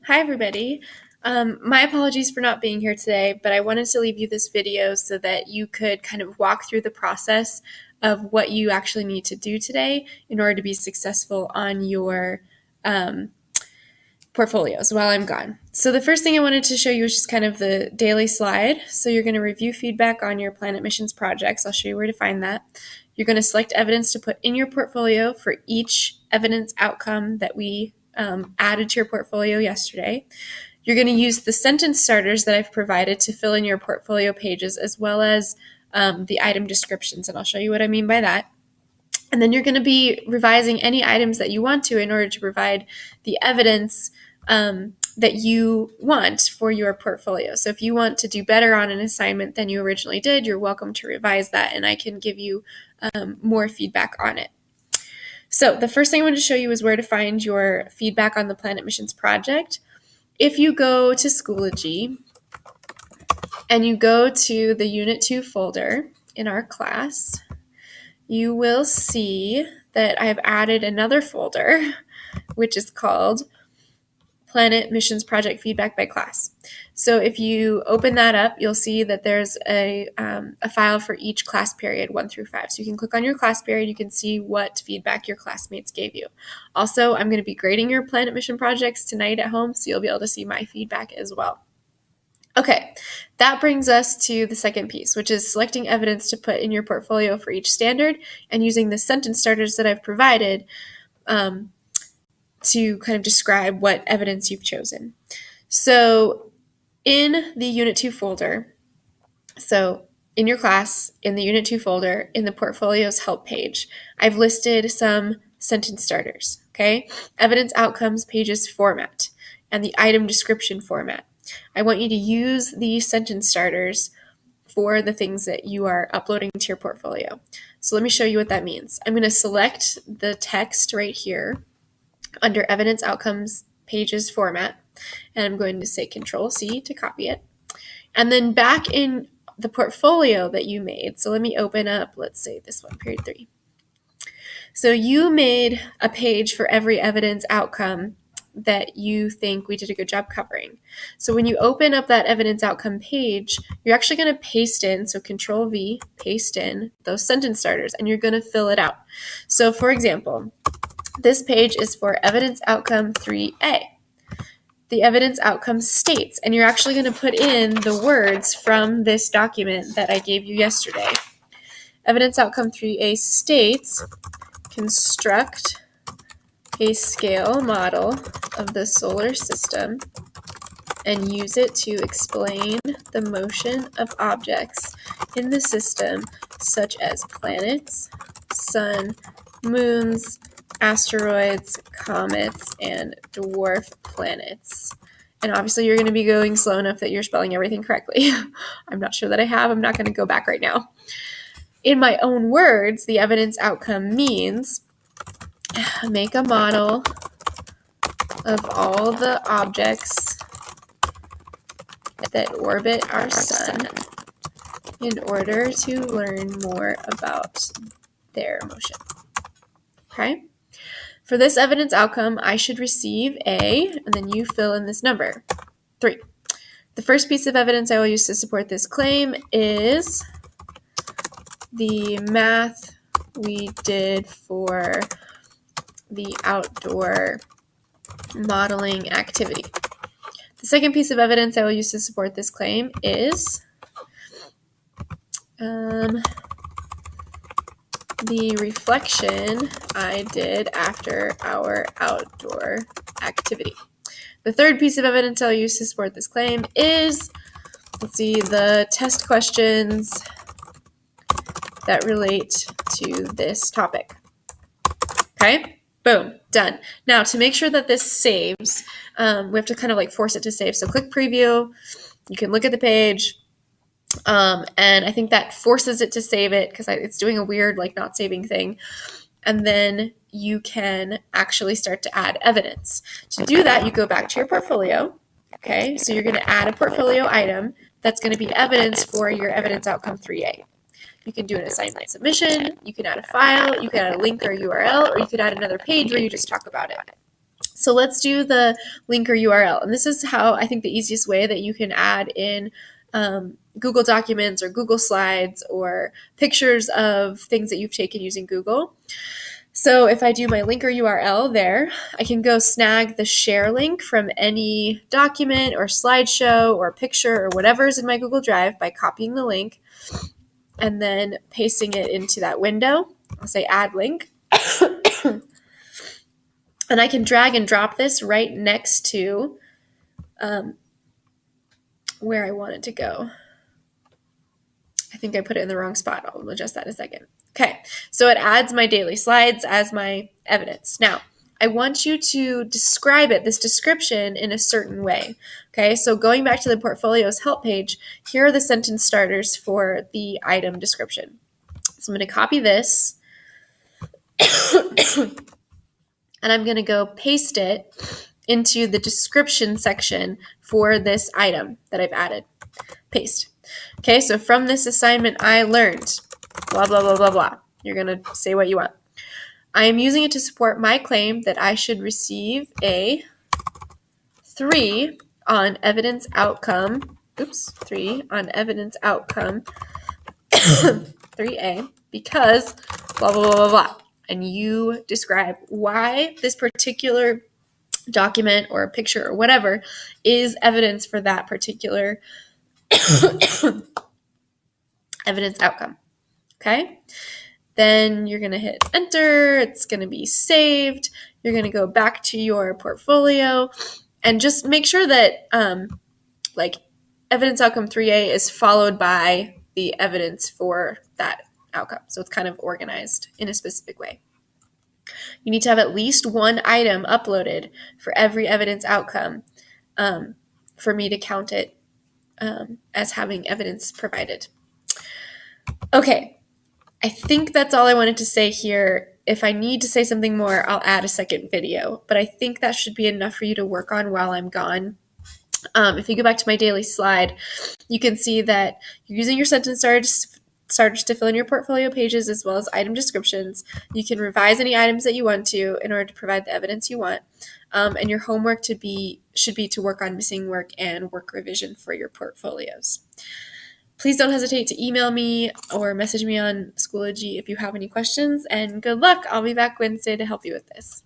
Hi, everybody. My apologies for not being here today, but I wanted to leave you this video so that you could kind of walk through the process of what you actually need to do today in order to be successful on your portfolios while I'm gone. So the first thing I wanted to show you is just kind of the daily slide. So you're going to review feedback on your Planet Missions projects. I'll show you where to find that. You're going to select evidence to put in your portfolio for each evidence outcome that we added to your portfolio yesterday. You're going to use the sentence starters that I've provided to fill in your portfolio pages, as well as the item descriptions, and I'll show you what I mean by that. And then you're going to be revising any items that you want to in order to provide the evidence that you want for your portfolio. So if you want to do better on an assignment than you originally did, you're welcome to revise that, and I can give you more feedback on it. So the first thing I want to show you is where to find your feedback on the Planet Missions project. If you go to Schoology and you go to the Unit 2 folder in our class, you will see that I've added another folder, which is called Planet Missions Project Feedback by Class. So if you open that up, you'll see that there's a file for each class period 1 through 5. So you can click on your class period, you can see what feedback your classmates gave you. Also, I'm going to be grading your Planet Mission projects tonight at home, so you'll be able to see my feedback as well. Okay, that brings us to the second piece, which is selecting evidence to put in your portfolio for each standard and using the sentence starters that I've provided to kind of describe what evidence you've chosen. So in the Unit 2 folder, so in your class, in the Unit 2 folder, in the Portfolios Help page, I've listed some sentence starters, okay? Evidence outcomes pages format and the item description format. I want you to use these sentence starters for the things that you are uploading to your portfolio. So let me show you what that means. I'm going to select the text right here under Evidence Outcomes Pages Format, and I'm going to say Control-C to copy it. And then back in the portfolio that you made, so let me open up, let's say this one, period 3. So you made a page for every evidence outcome that you think we did a good job covering. So when you open up that evidence outcome page, you're actually going to paste in, so Control-V, paste in those sentence starters, and you're going to fill it out. So for example, this page is for evidence outcome 3A. The evidence outcome states, and you're actually going to put in the words from this document that I gave you yesterday. Evidence outcome 3A states, construct a scale model of the solar system and use it to explain the motion of objects in the system, such as planets, sun, moons, asteroids, comets, and dwarf planets. And obviously you're going to be going slow enough that you're spelling everything correctly. I'm not sure that I have. I'm not going to go back right now. In my own words, the evidence outcome means make a model of all the objects that orbit our sun in order to learn more about their motion. Okay? For this evidence outcome, I should receive A, and then you fill in this number, 3. The first piece of evidence I will use to support this claim is the math we did for the outdoor modeling activity. The second piece of evidence I will use to support this claim is the reflection I did after our outdoor activity. The third piece of evidence I'll use to support this claim is, the test questions that relate to this topic. Okay, boom, done. Now, to make sure that this saves, we have to kind of force it to save. So click preview, you can look at the page, and I think that forces it to save it because it's doing a weird not saving thing. And then you can actually start to add evidence. To do that, you go back to your portfolio. Okay, so you're going to add a portfolio item that's going to be evidence for your evidence outcome 3A. You can do an assignment submission, you can add a file, you can add a link or URL, or you could add another page where you just talk about it. So let's do the link or URL. And this is how I think the easiest way that you can add in Google Documents or Google Slides or pictures of things that you've taken using Google. So if I do my link or URL there, I can go snag the share link from any document or slideshow or picture or whatever is in my Google Drive by copying the link and then pasting it into that window. I'll say add link. And I can drag and drop this right next to where I want it to go. I think I put it in the wrong spot. I'll adjust that in a second. Okay, so it adds my daily slides as my evidence. Now, I want you to describe it, this description, in a certain way. Okay, so going back to the portfolio's help page, here are the sentence starters for the item description. So I'm going to copy this, and I'm going to go paste it into the description section for this item that I've added. Paste. Okay, so from this assignment, I learned blah, blah, blah, blah, blah. You're going to say what you want. I am using it to support my claim that I should receive a 3 on evidence outcome. 3 on evidence outcome 3A because blah, blah, blah, blah, blah. And you describe why this particular document or picture or whatever is evidence for that particular evidence outcome. Okay? Then you're going to hit enter. It's going to be saved. You're going to go back to your portfolio and just make sure that evidence outcome 3A is followed by the evidence for that outcome. So it's kind of organized in a specific way. You need to have at least one item uploaded for every evidence outcome for me to count it as having evidence provided. Okay. I think that's all I wanted to say here. If I need to say something more, I'll add a second video, but I think that should be enough for you to work on while I'm gone. If you go back to my daily slide, you can see that you're using your sentence starters to fill in your portfolio pages as well as item descriptions. You can revise any items that you want to in order to provide the evidence you want. And your homework should be to work on missing work and work revision for your portfolios. Please don't hesitate to email me or message me on Schoology if you have any questions, and good luck. I'll be back Wednesday to help you with this.